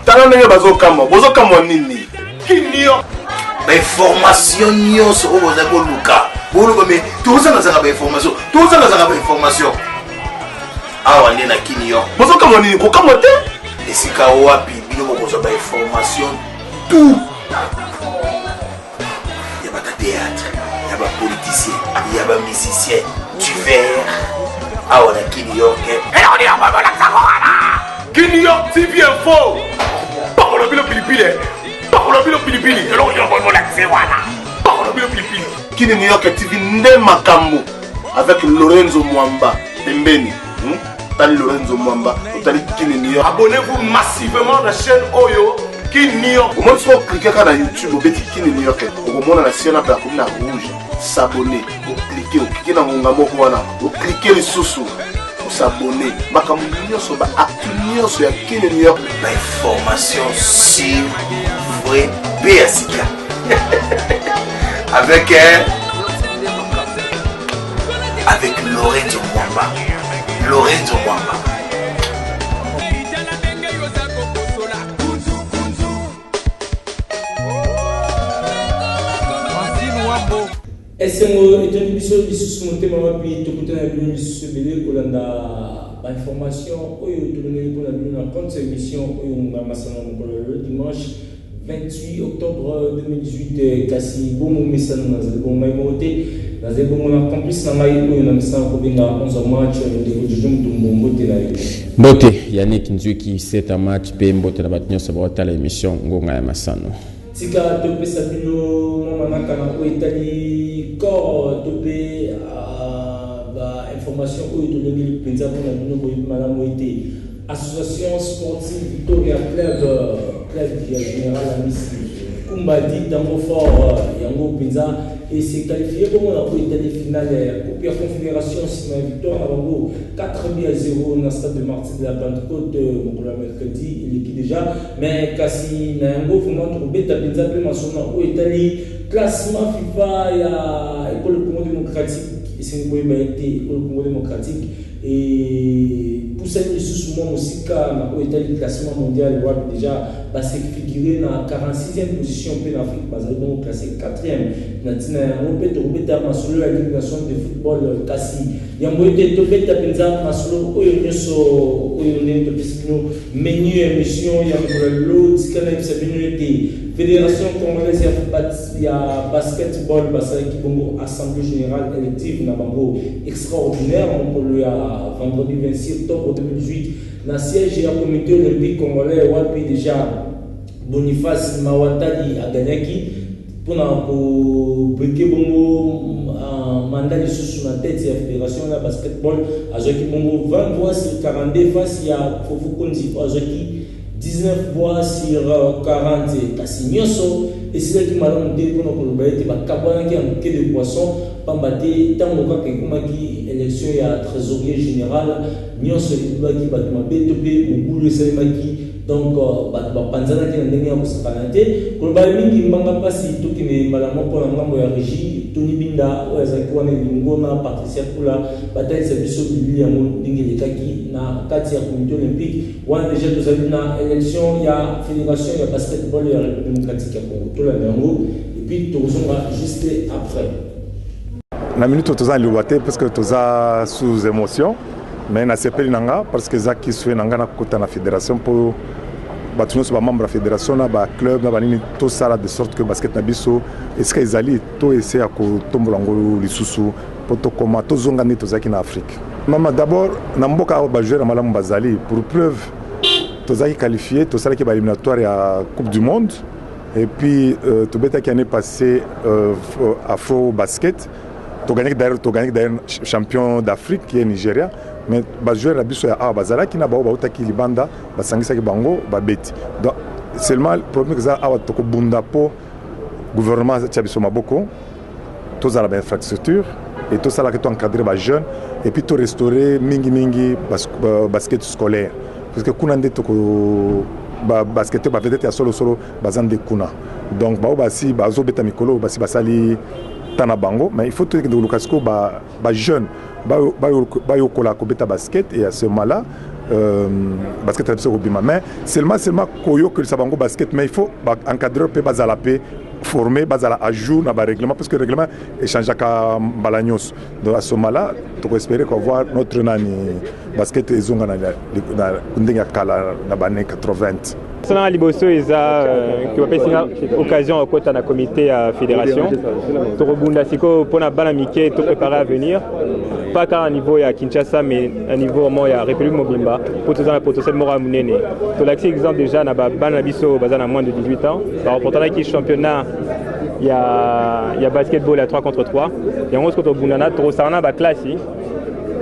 tala ndenge bazokamba bozokamba nini kinio information nyonso oyo boza koluka boluka me tozanga information awa nde na kinio bozokamba nini kokamba te esika wapi bino bokozwa information tout ya bata théâtre ya bapoliticien ya bamusicien divers awa na kinio kinio c'est bien faux pakola bilo pilipili eloko yokolakise wana pakola bilo pilipili kini New York TV nde makambo avec Lorenzo Mwamba pembeni tali Lorenzo Mwamba otali kini New York. Abonnez-vous massivement à la chaîne Oyo Kini New York. Au moins tu peux cliquer sur YouTube obeti kini New York au moins na siana pa comme na rouge s'abonner au cliquer na ngamo ko wana au cliquer les sous s'abonner makambo nyonso ba actu nyonso ya kini New York ba information sur vrai BSK avec Lorenzo Mwamba. SMO est un épisode de sous-monté puis tout côté la vie subélé pour la information où il donné pour la vie dans compte cette émission où on a massana le dimanche 28 octobre 2018 kasi bon message dans le bon maïmoté dans le bon complice na maï où on a message pour bien 11 match de jujum tumbote la Mbote Yannick Nzwiki c'est un match pe mbote la batnyo sa bota la émission ngonga ya masano tika topé sabino mamanaka na ko Italie corps topé ba information où to donner penza pour na bino boy malamu été association sportive Victoria club général à Missi Kumbadi dans fort yango penza et s'est qualifié pour la finale Coupe de Confédération c'est une victoire à Bango 4-0 dans le stade de Martyrs de la Pentecôte pour le mercredi il est déjà mais kasi na yango vraiment trouvé ta penza pe masona au Italie classement FIFA ya école Congo démocratique et c'est une école Congo démocratique et pour cette sous mon aussi car au Italie classement mondial déjà parce que figuré dans 46e position en Afrique parce que donc classé 4e natina on peut trouver ta masolo la Ligue nationale de football kasi yango été topé ta penza masolo oyo nyoso oyo ne to pisino menu émission yango l'autre kana sabino été Fédération congolaise ya basketball basala ki bongo assemblée générale élective na bango extraordinaire pour le vendredi 26 octobre 2018 na siège ya comité olympique congolais wapi déjà Boniface Mawatali a gagné pour briquer bongo mandat sous la tête de la fédération de basketball a joué bongo 20 voix sur 42 face à Fofo Konzi a joué 19 voix sur 40 Kassinyoso et c'est là qui m'a demandé pour nous bailler ba kabana qui en quai de poisson pambaté tant que qui élection ya trésorier général Nyoso qui batma BTP Mugulu Salimaki donc panzana qui ndenge ya kosakanate ko ba mingi mbanga pasi to ki ne malamo pour ngambo ya régie Tony Binda o ezaki wana ngoma Patricia Kula bataille sa biso bibi ya ndenge lekaki na kati ya comité olympique wana déjà to sali na élection ya fédération ya basketball ya République démocratique ya Congo to la nango et puis to zonga juste après na minute to za liwate parce que to za sous émotion mais na sepeli nanga parce que za ki soué nanga na kota na fédération pour batuno so ba membre de la fédération na ba club na banini to sala de sorte que basket na biso est-ce que ezali to essayer ko tombola ngolo lisusu poto koma to zonga ni to zaki na Afrique mama d'abord na mboka ba joueur malamu bazali pour preuve to zaki qualifié to sala ki ba éliminatoire à Coupe du monde et puis to beta qui année passée Afro basket to gagné d'ailleurs champion d'Afrique qui est Nigeria mais ba joueur na biso ya bazala ki na ba utaki libanda basangisa ki bango ba beti donc seulement le problème que ça a to ko bunda po gouvernement ya biso maboko to za la infrastructure et tout ça là que to encadrer ba jeunes et puis to restaurer mingi basket scolaire parce que kuna nde to ko basket ba vedete ya solo bazande kuna donc ba si bazo beta mikolo basi basali tana bango mais il faut que le casco ba jeune ba yokola ko beta basket et à ce moment là basket na biso kobima mais seulement koyokelisa bango basket mais il faut encadreur mpe bazala mpe formé bazala à jour na barèglement parce que le règlement échangeaka mbala nyonso donc à ce moment-là tokoespérer koavoir notre nani basket ezonga na ndenge ya kala na bane 80. Selon Liboso, ils ont occasion au côté de la comité à fédération. Torobunda Siko pour la balle Mickey tout préparé à venir. Pas qu'à un niveau à Kinshasa, mais à un niveau au à République Mobimba pour tout ça pour tout ça Mora Mounene. Pour l'accès exemple déjà na balle Biso bazan à moins de 18 ans. Par rapport à qui championnat il y a basketball à 3 contre 3. Et on se contre Bundana Torosarna ba classe.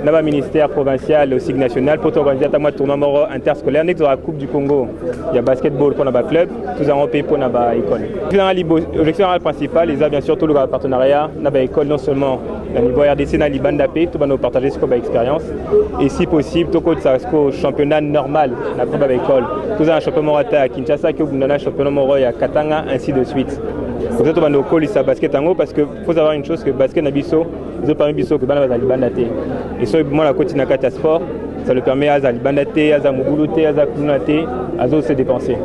Dans le ministère provincial et aussi national pour organiser un tournoi interscolaire. Dans la Coupe du Congo, il y a basketball pour le club, tout ça en pays pour l'école. L'objectif principal, les a bien sûr tout le partenariat dans l'école, non seulement au niveau RDC, dans l'Ibandapé, tout va partager ce qu'on a expérience. Et si possible, tout le championnat normal dans l'école. Tout ça un championnat à Kinshasa, qui a un championnat à Katanga, ainsi de suite. Pour ça, on va nous coller ça basket en haut parce qu'il faut savoir une chose que basket Nabiso, ils ont permis Biso que Bana va Libanaté. Et sur moi la côte Nakata Sport, ça le permet à Libanaté, à Moubuloté, à Kounaté, à se dépenser.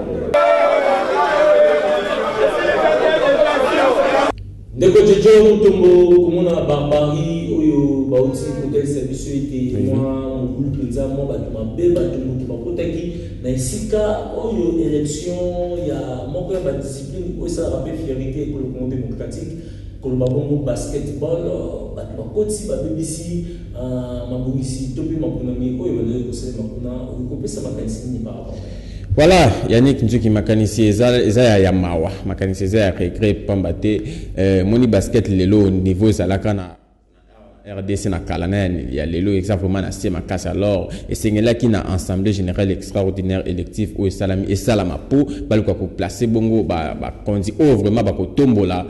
Ndeko Jojo Mutombo komona barbarie oyo bauti kotel service était moi mobulu penza moi bato mabe bato moki bakotaki na esika oyo élection ya moko ya discipline oyo ça rappelle fierté pour le Congo démocratique pour le babongo basketball bato bakoti babebisi mabongisi to pe makonami oyo bale kosala makona oyo kopesa makanisi ni par rapport. Voilà, Yannick Njuki makanisi eza ya mawa, makanisi eza ya recré pambate moni basket lelo niveau ezalaka na RDC na kalana ya lelo exactement na sema kasa alors et c'est là qui na assemblée générale extraordinaire élective ou salami et salama pour baluka ko placer bongo ba kondi vraiment ba ko tombola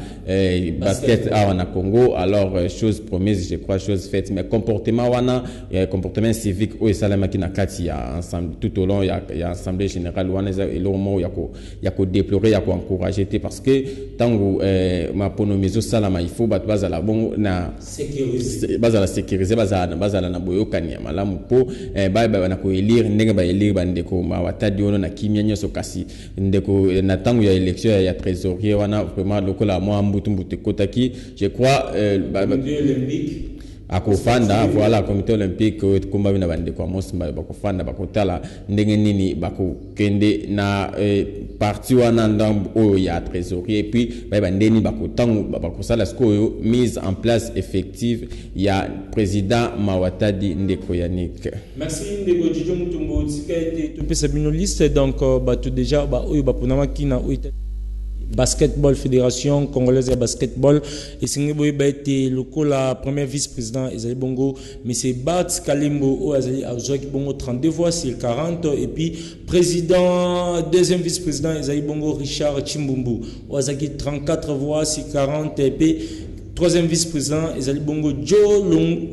basket na Congo alors chose promise je crois chose faite mais comportement wana comportement civique ou salama qui na kati ya ensemble tout au long ya assemblée générale wana et le moment ya ko déplorer ya ko encourager parce que tango ma ponomizo salama il faut batbaza la bongo na sécuriser bazala sécuriser bazala na boyokani ya malamu po na ko élire ndenge ba élire bandeko ma watadi ono na kimia nyoso kasi ndeko na tango ya élection ya trésorier wana vraiment lokola moi mbutu kotaki je crois akofanda voilà comité olympique komba bina bandeko amosima bakofanda bakotala ndenge nini bakokende na parti wana ndambo oyo ya trésorier et puis bandeni bakotango bakosala skoyo mise en place effective ya président Mawatadi Ndeko Yannick. Merci Ndeko Jojo Mutombo tikaete to pesa bino liste donc bato déjà oyo baponama kina oyo Basketball Fédération Congolaise de Basketball et c'est la première vice-président Ezali Bongo M. Bart Kalimbo Azali Bongo 32 voix sur 40 et puis président deuxième vice-président Ezali Bongo Richard Chimbumbu Azaki 34 voix sur 40 et puis troisième vice-président Ezali Bongo Joe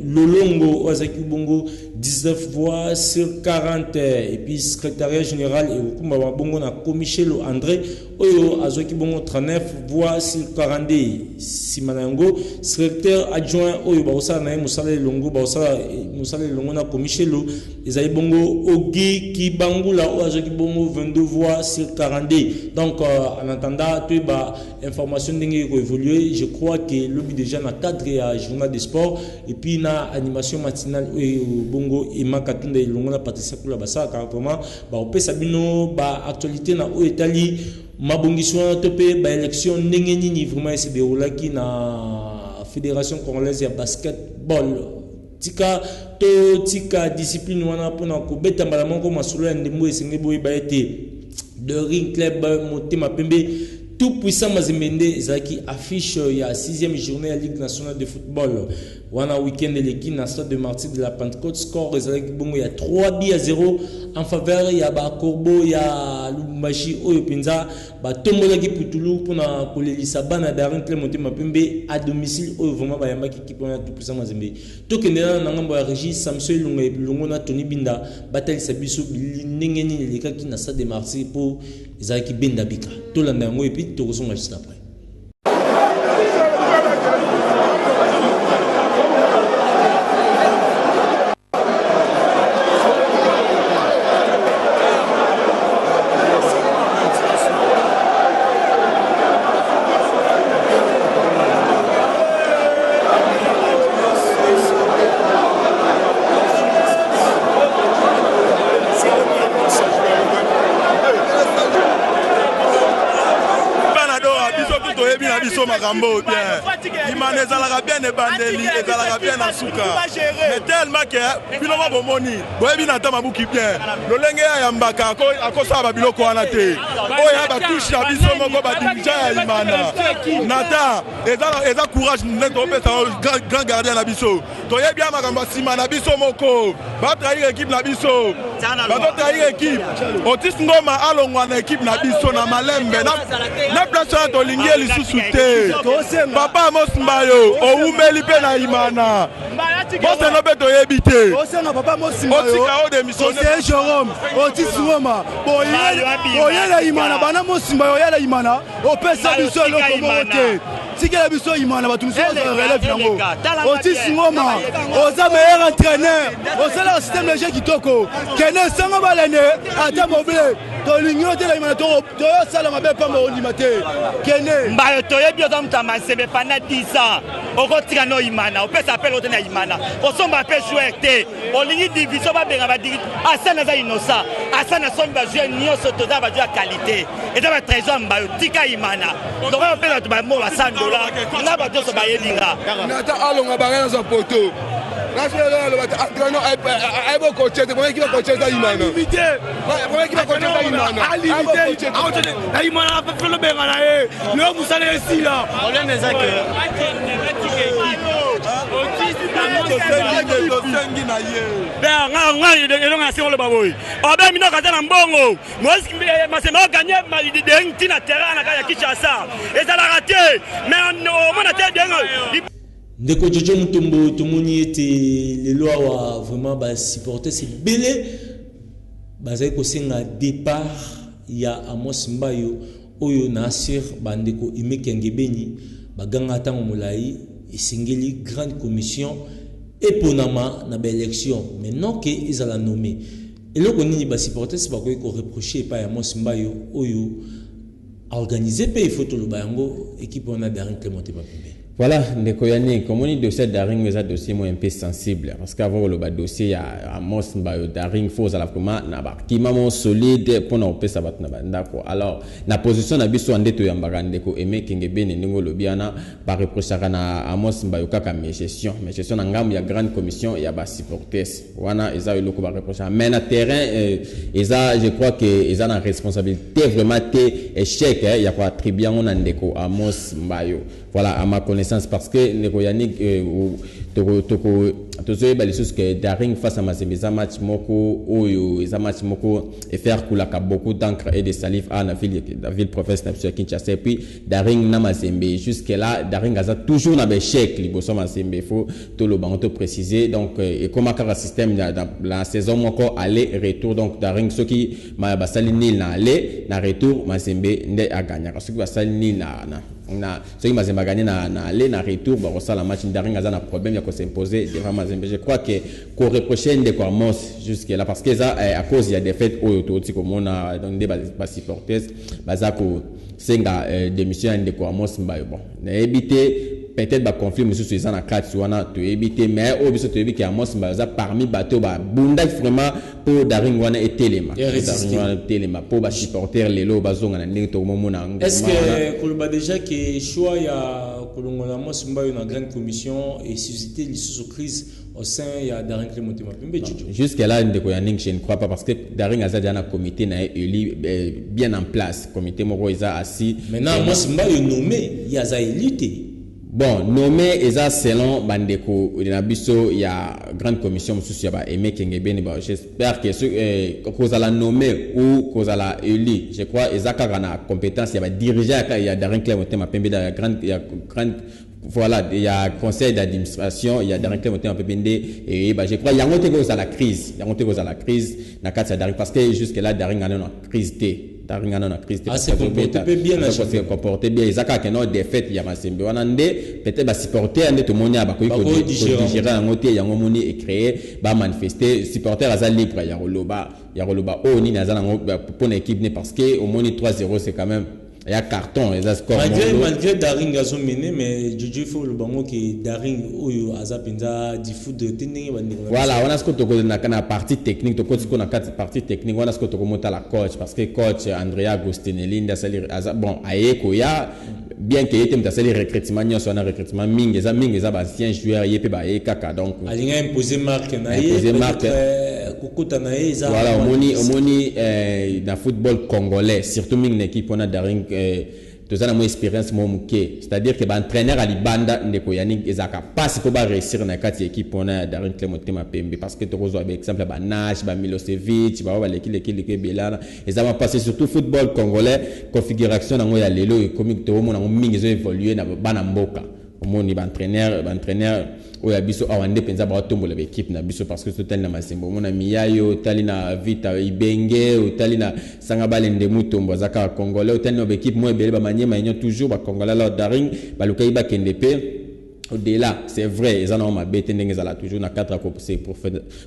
Lolongo Azaki Bongo 19 voix sur 40 et puis secrétariat général et Okumba Bongo na Komichelo André Oyo Azoki Bongo 39 voix sur 42 Simanango secrétaire adjoint Oyo Baosa na Musale Longo Baosa Musale Longo na Komichelo Ezali Bongo Ogi Kibangula Azoki Bongo 22 voix sur 42 donc en attendant tu ba information dingue évoluer je crois que le but déjà na cadre ya journal de sport et puis na animation matinale Bongo et Makatunda et Longo na Patricia Kula Basa carrément ba opesa bino ba actualité na o Italie mabongiso topé ba élection ndenge nini vraiment se déroulaki na fédération congolaise ya basketball tika discipline wana pona ko beta mbala moko masolo ya ndembo esenge boy ba été de ring club Motema Pembe tout puissant Mazemende Zaki affiche il y a 6e journée à Ligue nationale de football. Wana week-end de l'équipe na stade de Martyrs de la Pentecôte score Zaki Bongo il y a 3-0 en faveur il y a ba Corbeau il y a Lubumbashi Oyo Penza ba tombola ki Putulu pona kolelisa bana darin Clémenté Mapembe à domicile Oyo vraiment ba yamba ki pona tout puissant Mazembe. To kendela na ngambo ya Régis Samson Lunga Longo na Tony Binda batali sabiso ndenge nini leka ki na stade de Martyrs pour Zaki Benda Bika. To landa ngo et puis to kosonga juste après. biso makambo bien. Imana ezalaka bien ebandeli, ezalaka bien na suka. Mais tellement que biloko bomoni, boyebi na tama buki bien. Lolenge ya mbaka akosala biloko wana te. Oya ba touche na biso moko ba dirija ya Imana. Nata eza courage ndeko pesa grand gardien na biso. Toyebi ya makambo sima na biso moko. Ba trahir équipe na biso. Ba trahir équipe. Otis Ngoma alongwa na équipe na biso na malembe na place ya tolingi lisusu te. Papa Amos Mbayo oumeli pe na Imana. Bose no be toyebi te. Osenga Papa Amos Mbayo. Otika o démissionné. Conseiller Jérôme Otis Ngoma. Oyela Imana bana Amos Mbayo oyela Imana. Opesa biso eloko moko te. Sikela biso Imana batu biso relève yango. Otis Ngoma oza meilleur entraîneur. Osala système de jeu kitoko. Kene sango balene ata mobile. Tolingi te la Imana to sala mabe pamba ondimate. Kene Mbayo toyebi oza mutama sebe pana 10 ans. Okotika no Imana opesa appel ote na Imana. Osomba pe jouer te. Olingi division ba benga ba diri. Asana za inosa. Asana somba jouer nyonso toza ba jouer qualité. Et dans le trésor Mbayo tika Imana. Donc on peut la ba mo ba $100. Na ba doso ba yelinga. Nata alonga ba za poto. National le bata entraîneur aibo coacher te qui va coacher ta Imana. Limité. Pour qui va coacher ta Imana. Limité. Ta Imana va faire le benga na e. Le musale ici là. Problème est ça que ndeko Jojo Mutombo tomoni ete les lois wa vraiment ba supporter c'est belé bazai ko senga départ ya Amos Mbayo oyo na sur bandeko Imekengebeni baganga tango molai esengeli grande commission eponama na ba élection maintenant que ils alla nommer eloko nini ba supporter c'est pas ko reprocher pas Amos Mbayo oyo organiser pe photo lo bayango équipe on a Daring Clémenté Mapembe. Voilà, ndeko yani comme on dit dossier Daring est un dossier un peu sensible parce qu'avant le dossier à Amos Mbayo Daring faut à la vraiment na ba kimamo solide pour na opesa bat na bandako. Alors na position na biso ndeto ya mbaka ndeko Imekengebeni ningo lobiana par reprochaka na Amos Mbayo kaka mais gestion na ngamu ya grande commission ya ba supporters wana eza eloko ba reprocha mais na terrain eza je crois que eza na responsabilité vraiment té échec ya ko attribuer on ndeko Amos Mbayo. Voilà, à ma connaissance, parce que les Yannick, tozoyeba les choses que Daring face à Mazembe, ça match moko, oyo, ça match moko, et faire koulaka beaucoup d'encre et de salive à la ville professionnelle sur Kinshasa. Et puis Daring na Mazembe, jusque là, Daring a toujours na échec, liboso Mazembe, il faut tout le banc préciser. Donc, et comme un système dans la saison moko aller retour, donc Daring ceux qui m'a basali nil na aller, na retour Mazembe ne a gagné. Ceux qui basali nil na ceux qui Mazembe a gagné na aller na retour, bah ça la match Daring a un problème, il y a qu'on s'imposer devant Mazembe. Je crois que qu'on reprochait des Amos jusque là parce que ça à cause il y a des fêtes au comme on a donc des supporters bazako senga démission des Amos Mbayo bon na éviter peut-être ba conflit monsieur sur ça na carte wana to éviter mais au biso to éviter Amos Mbayo ça parmi bateau ba bunda vraiment pour Daring wana et Telema pour ba supporter les lo bazonga na ndenge to momona est-ce que koloba déjà que choix ya kolongola Amos Mbayo na grande commission et susciter les sous-crise au sein il y a Daring Clémenté Mapembe. Jusqu'à là je ne crois pas parce que Daring a déjà un comité bien en place comité moko isa assis maintenant Amos Mbayo nommé il y a élité. Bon, nommé eza selon bandeko na biso il y a grande commission mususu ya ba Imekengebeni ba j'espère que ce cause la nommé ou cause la élu je crois ezaka na compétence ya ba dirigeant il y a Daring Clémenté Mapembe il y a grande voilà il y a conseil d'administration il y a Daring Clémenté Mapembe et bah je crois il y a monté cause à la crise na kati ya Daring parce que jusque là Daring a une crise Daring a une crise c'est comporté bien se comporter bien ezaka que non défaite ya Mazembe wana nde peut-être ba supporter ande to monia ba ko digérer en moté ya ngomoni et créer ba manifester supporter aza libre ya roloba o ni na za na pour une équipe parce que au moins 3-0 c'est quand même il y a carton et ça score malgré Daring a mené mais Jojo faut le bango que Daring oyo azapinza du foot de tending voilà on a ce que tu na kana partie technique to ko na partie technique on a ce que tu monta la coach parce que coach Andrea Agostinelli nda sali bon ayeko ya bien que était mtasali recrutement nyo so na recrutement mingi za ancien joueur yepe ba ekaka donc alinga imposer marque na kukuta na eza voilà omoni na football congolais surtout mingi na équipe on a Daring tous ana mo expérience mo muke c'est-à-dire que ba entraîneur ali banda ndeko Yannick ezaka passe ko ba réussir na kati équipe on a Daring Clémotema Pembe parce que tokozo avec exemple ba Nash ba Milosevic ba l'équipe belana ezama passer surtout football congolais configuration nango ya lelo et comme to mo na mingi zo évoluer na bana mboka omoni ba entraîneur oya biso awande penza ba tombola ba équipe na biso parce que total na masembo mona miyayo tali na Vita Ibenge tali na Sangabale Ndemutombo zaka congolais tali na ba équipe mo ebele ba manyema enyo toujours ba congolais la Daring ba lukai ba kendepe au-delà c'est vrai ils en ont ma bête ndenge za la toujours na 4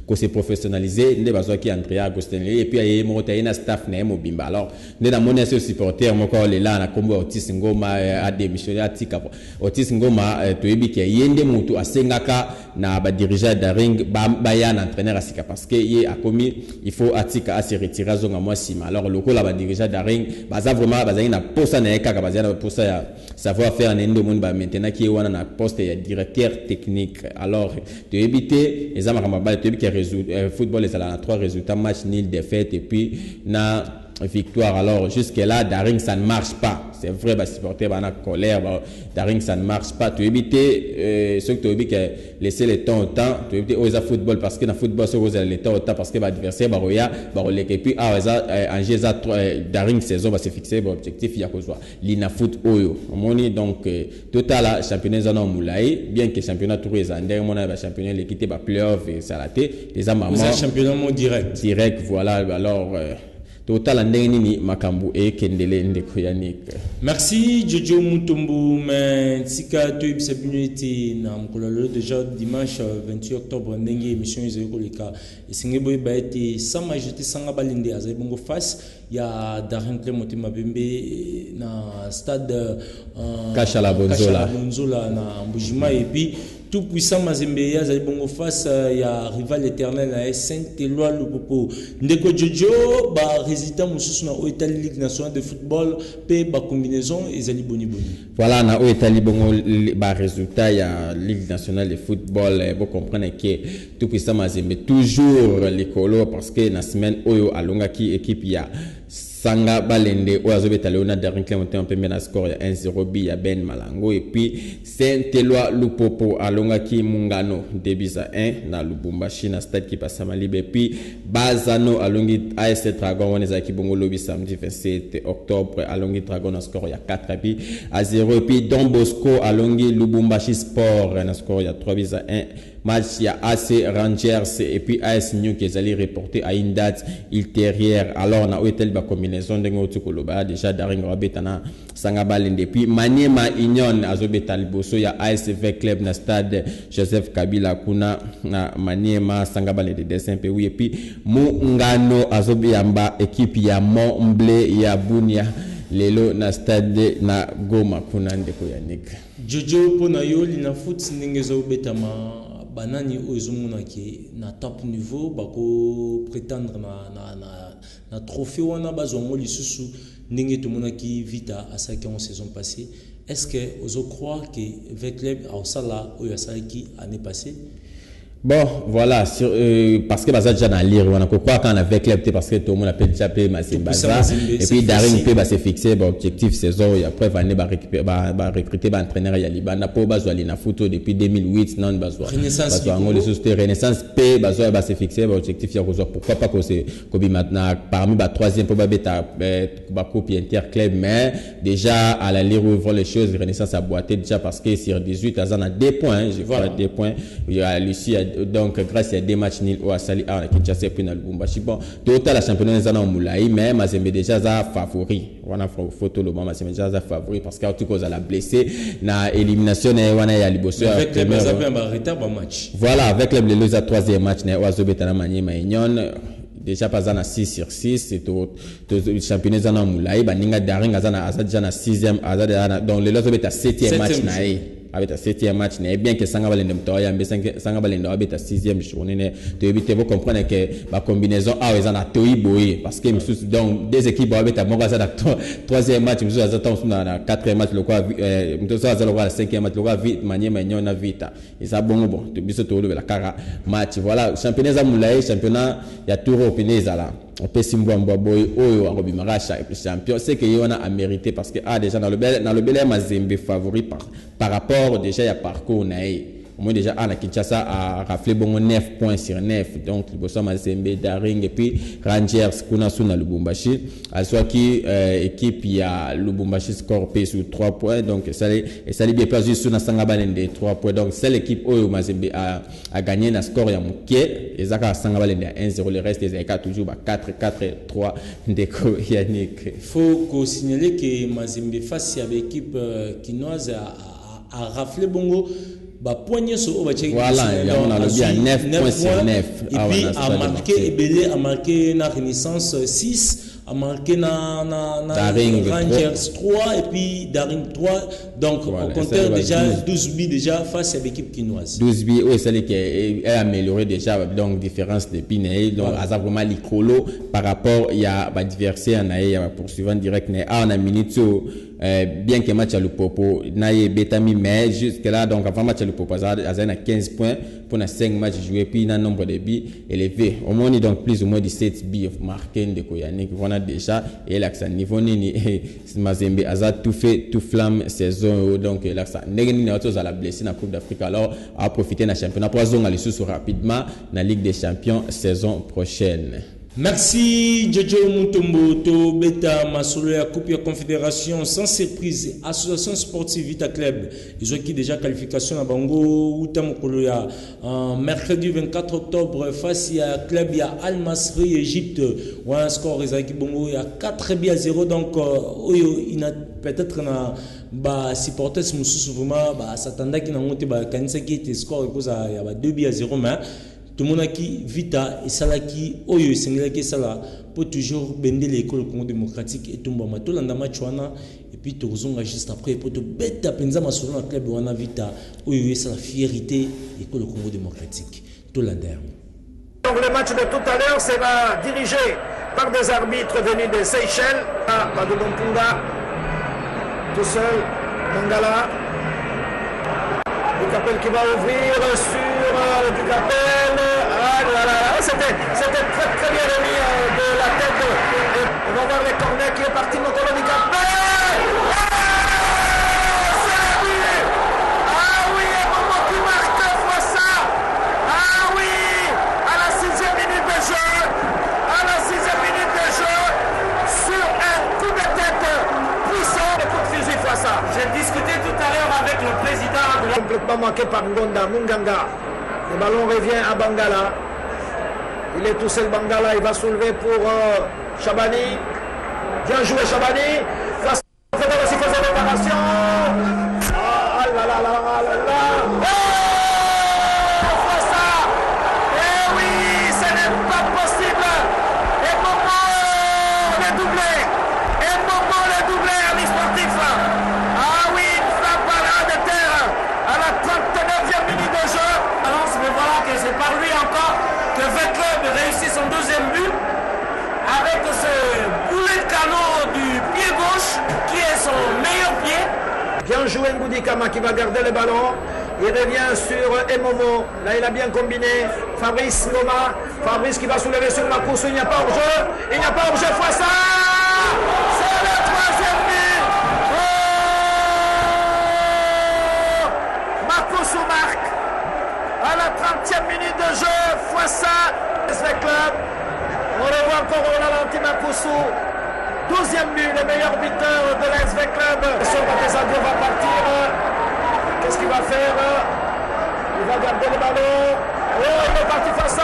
ko se professionnaliser nde bazo ki Andrea Agostinelli et puis aye mo taina staff na mobimba alors nde na mona ce supporter moko le là na kombo Otis Ngoma a démissionné atika Otis Ngoma to ebiki yende mutu asengaka na ba dirigeant Daring ba ya na entraîneur asika parce que ye a commis il faut atika a se retirer zonga moi sima alors le ko la ba dirigeant Daring baza vraiment baza na posa na ekaka baza na posa ya savoir faire nende monde ba maintenant qui wana na poste ya directeur technique alors tu éviter les amaramba tu éviter football les a 3 résultats match nul défaite et puis na victoire alors jusque là Daring ça ne marche pas c'est vrai bah supporter bah na colère bah Daring ça ne marche pas tu éviter ce que tu éviter laisser le temps au temps tu éviter aux football parce que dans football c'est aux le temps au temps parce que bah adversaire bah roya bah et puis en GZ Daring saison va se fixer bah objectif il y a quoi l'ina foot oyo moni donc total championnat zana moulai bien que championnat tour les anders mon bah championnat l'équité bah playoff et ça raté les amamans championnat direct voilà alors total ndeni makambu e kendele ndeko Yannick merci Jojo Mutombo mais tika to ibsabunité na mkololo déjà dimanche 28 octobre ndenge émission ezeko leka esingebo baete sans majorité sanga balinde azabongo face ya Daring Clémotema Pembe na stade Kashala Bonzola na Mbujima et puis tout puissant Mazembe ya bongo face ya rival éternel à Saint-Éloi Lupopo ndeko Jojo ba résident mususu na Italie Ligue nationale de football pe ba combinaison ezali boni voilà na Italie bongo ba résultat ya Ligue nationale de football vous comprenez que tout puissant Mazembe toujours les colos parce que na semaine oyo alonga ki équipe ya Sanga Balende ou azobeta Léonard Daring Clémotema Pembe na score ya 1-0 bi ya Ben Malango et puis Saint-Éloi Lupopo alonga ki Mungano debisa 1 na Lubumbashi na stade qui passe Malibe puis Bazano alongi AS Dragon waneza ki bongo lobi samedi 27 octobre alongi Dragon na score ya 4 bi à 0 et puis Don Bosco alongi Lubumbashi Sport na score ya 3-1 match ya AC Rangers et puis AS New qui est allé reporter à une date ultérieure alors na hôtel ba combinaison de ngotukoloba déjà Daring Rabetana Sangabalende et puis Maniema Union azobeta liboso ya ASV Club na stade Joseph Kabila kuna na Maniema Sangabalende dessin pe oui et puis Mungano azobiyamba équipe ya Montblé ya Bunia lelo na stade na Goma kuna ndeko Yannick Jojo pona yo lina foot ndingezo betama banani ozomona ki na top niveau bako prétendre na trophée wana bazongo lisusu ndenge tomona ki Vita asaki en saison passée est-ce que ozo croire que avec club au sala oyo asaki année passée bon voilà parce que baza déjà na lire on a quoi quand avec club parce que tout le monde appelle déjà pe Masimbaza et puis Daring pe va se fixer objectif saison et après va récupérer va recruter ba entraîneur ya Libana pour bazo ali na photo depuis 2008 non bazo ngoli société Renaissance pe bazo va se fixer objectif ya kozo pourquoi pas que c'est kobi maintenant parmi ba troisième pour ba beta ba coupe interclub mais déjà à la lire où vont les choses Renaissance a boité déjà parce que sur 18 azan a 2 points je vois 2 points il y a Lucie donc grâce à des matchs nuls au Asali à Kinshasa puis na Lubumbashi bon total la championnat zana moulai mais Mazembe déjà za favori wana photo le Mazembe déjà za favori parce que tout cause à la blessé na élimination na wana ya liboso avec les Mazembe en retard ba match voilà avec les Leloza troisième match na Oazobeta na Maniema Union déjà pas à 6 sur 6 et tout championnat zana moulay baninga daring azana déjà na 6e azana donc les autres beta 7e match nae avec ta 7e match nae bien que sanga balende mtoya mbe sanga balende avec ta 6e journée ne to éviter vous comprendre que la combinaison a ezana toi boy parce que donc des équipes avec ta monga za 3e match nous azata na 4e match le quoi mto ça za le 5e match le quoi vite manier manyo na vita et ça bon to biso to le la kara match voilà championnat za moulay championnat ya tour européen là on peut simboamba boy oyo akobimaka champion c'est que yona a mérité parce que déjà dans le bel Mazembe favori par rapport déjà à parcours nae au moins déjà la Kinshasa a raflé bon 9 points sur 9 donc le bossa Mazembe Daring et puis Rangers kuna suna Lubumbashi soit qui équipe il y a Lubumbashi score P sur 3 points donc ça les bien placé sur na sanga balende 3 points donc c'est l'équipe oyo Mazembe a gagné na score ya muke ezaka sanga balende 1-0 le reste des écarts toujours 4-3 ndeko Yannick. Faut qu'on signale que Mazembe face à l'équipe quinoise a raflé bongo poignet sur voilà on a le bien 9 points sur 9 et puis a marqué na Renaissance 6 a marqué na Rangers 3 et puis Daring 3 donc on comptait déjà 12 buts déjà face à l'équipe quinoise 12 buts oui c'est qui a amélioré déjà donc différence de Piné donc à vraiment l'icolo par rapport il y a adversaire il y a poursuivant direct on a minute bien que match à Lupopo naie betami mais jusque là donc avant match à Lupopo a 15 points pour 5 matchs joués puis un nombre de buts élevé au moins donc plus ou moins 17 buts marqués de Koyanik voilà déjà et l'accent niveau ni Mazembe a tout fait tout flamme saison donc l'accent négani na autos à la blessé na Coupe d'Afrique alors a profiter na championnat pour zone aller sous rapidement na Ligue des Champions saison prochaine. Merci Jojo Mutombo to beta masolo ya coupe ya confédération sans surprise association sportive Vita Club ils ont qui déjà qualification à bango utamokolo ya mercredi 24 octobre face à club ya Al Masri Égypte ou un score ezaki bongo ya 4-0 donc oyo ina peut-être na ba supporters mususu vraiment s'attendait ki na monte ba kanisa ki était score cause ya ba 2-0 mais tout le monde qui Vita et Salaki Oyo et Sengelaki Sala pour toujours bender l'école Congo démocratique et tout le monde. Tout le monde et puis tout le monde juste après pour te bête à penser à sur le club Wana Vita Oyo et la fierté l'école Congo démocratique. Tout le monde. Donc le match de tout à l'heure sera dirigé par des arbitres venus des Seychelles. Badoudompunda tout seul, Mangala. Ducapel qui va ouvrir sur Ducapel. C'était très bien remis de la tête. On va voir les corners qui est parti. Motolo Ducapel. C'est le but. Ah oui, et Momo qui marque fois ça. Ah oui, à la 6e minute de jeu. À la 6e minute de jeu. Sur un coup de tête puissant. Le coup de fusil fois ça. J'ai discuté tout à l'heure avec le président. Complètement manqué par Ngonda, Munganga. Le ballon revient à Bangala. Il est tout seul Bangala, il va soulever pour Chabani. Bien joué Chabani. Face à aussi faisait réparation. Ah là là là là là. Oh ça. Eh oui, ce n'est pas possible. Et Momo le doublé. Et Momo le doublé, ami sportif. Ah oui, une frappe de terre à la 39e minute de jeu. Mais voilà que c'est par lui encore que V-Club réussit son deuxième but avec ce boulet de canon du pied gauche qui est son meilleur pied. Bien joué Ngoudikama qui va garder le ballon. Il revient sur Emomo. Là il a bien combiné. Fabrice Ngoma. Fabrice qui va soulever sur Makousou. Il n'y a pas hors-jeu. Il n'y a pas hors-jeu fois ça. C'est le troisième but. Oh Makousou marque. À la 30e minute de jeu, Fouassa, SV Club. On revoit encore au ralenti Makousou. 12e but, le meilleur buteur de la SV Club. Son va partir. Qu'est-ce qu'il va faire? Il va garder le ballon. Oh, il est parti Fouassa.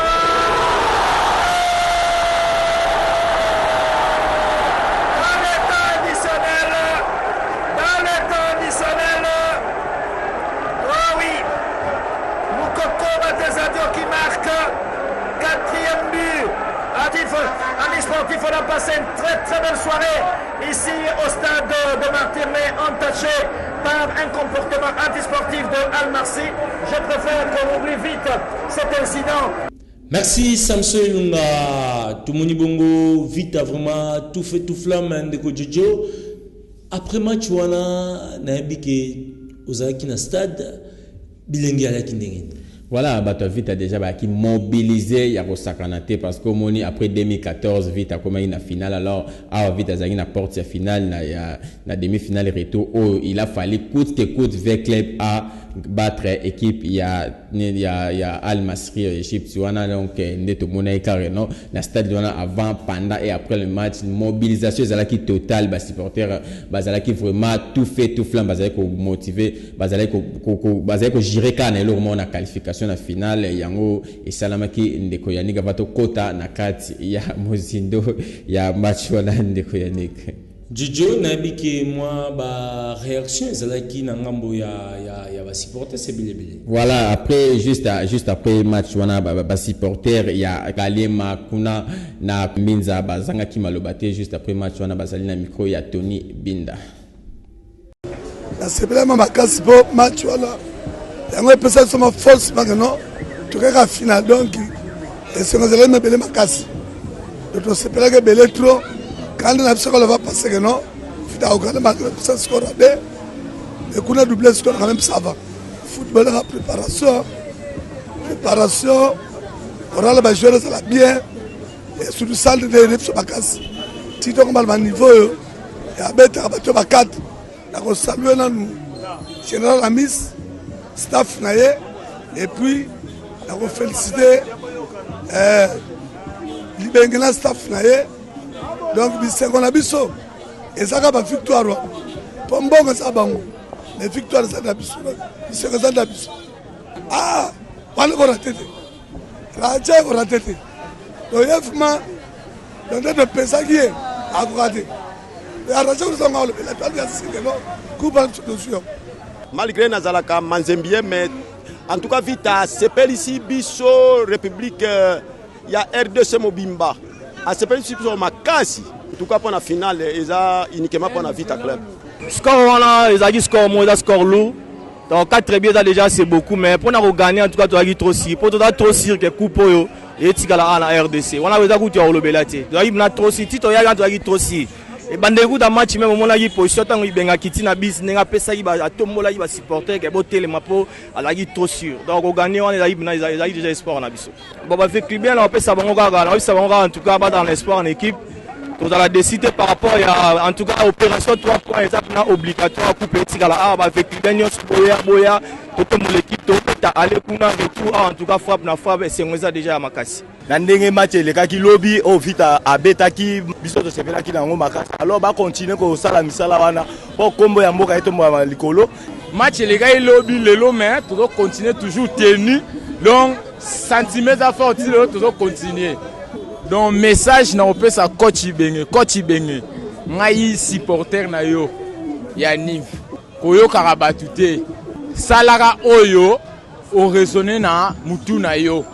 Dans le temps additionnel. Oh oui. Mukoko Batesadio qui marque 4e but. Adil sportifs. On a passé une très très belle soirée ici au stade de Martyr-Lay, entaché par un comportement antisportif de Al-Marsi. Je préfère qu'on oublie vite cet incident. Merci Samson Lunga, tout le monde bongo, vite vraiment, tout fait tout flamme, ndeko Jojo. Après match, wana na yebike ozaki na stade, bilengi alaki ndenge. Voilà, bah, vite a déjà qui mobilisé il y a Rosakanate parce que moni après 2014 vite a comme une finale alors vite a zagi na porte ya finale na demi-finale retour il a fallu coûte que coûte vers club à battre équipe il y a Al Masri Égypte wana donc ndeto mona carrément na stade wana avant pendant et après le match mobilisation zalaki total ba supporters bazalaki vraiment tout fait tout flamme bazalaki ko motiver bazalaki ko gérer kana le moment na qualification na finale yango esalamaki ndeko yanika bato kota na kati ya mozindo ya match wana ndeko yanika Jojo nabiki moi ba réaction zalaki na ngambo ya ba supporter c'est bilebele. Voilà, après juste après match wana ba supporter ya Kalema kuna na Minza bazanga ki malobate juste après match wana bazali na micro ya Tony Binda. La sepelema makasi po match wana yango pesa soma force magano tukeka final donc esengezele na bele makasi. To sepela ke bele trop. Quand on a besoin de passer que non, il faut que ça score à 2 et qu'on a doublé score quand même ça va. Football la préparation, on a le joueur ça la bien et surtout salle de réunion sur ma casse. Si tu as un niveau, il y a bête à battre ma 4. On salue nous général Amis, staff naïe et puis on féliciter l'Ibengena staff naïe. Donc, c'est qu'on a biso. Et ça va victoire. Pour bon, ça va. Mais victoire, ça va biso. C'est que ça va biso. Ah, on va rater. Raté, on va rater. Donc, il y a vraiment. Donc, il y a des personnes qui sont à rater. Et à rater, on va le faire. La toile de c'est non. Coupe en dessous. Malgré Nazalaka, Manzembien, mais en tout cas, vite à Sepel ici, biso, République, il y a RDC Mobimba. À ce point, je suis makasi. En tout cas, pour la finale, ils ont uniquement pour la Vita Club. Score, ils ont dit score, moi, ils ont score lourd. Donc, 4 bien, déjà, c'est beaucoup. Mais pour nous gagner, en tout cas, tu as dit trop si. Pour toi, trop si, que coupe, et tu as la RDC. On a besoin de faire le belati. Tu as dit trop si. Tu as dit trop si. Et bandegu dans match même moment là il position tant il benga kiti na bis nenga pesa il ba tombola il va supporter que boté le mapo ala gi trop sûr donc au gagner on est déjà espoir na biso bon ba fait bien là on peut ça bango gaga ça bango en tout cas pas dans l'espoir en équipe tout à la décider par rapport à en tout cas opération 3 points étape na obligatoire couper tigala ba fait bien boya tout l'équipe to ta aller kuna retour en tout cas frappe na frappe c'est ngoza déjà à makasi na ndenge match elekaki lobby au vita abetaki biso to sepelaki nango makasi alors ba continuer ko sala misala wana po kombo ya mboka eto mwa likolo match elekaki lobby lelo mais tout continuer toujours tenu donc centimètres fort toujours continuer donc message na opesa coach Ibenge ngai supporter na yo ya Niv koyo karabatu te salara oyo o raisonner na mutu na yo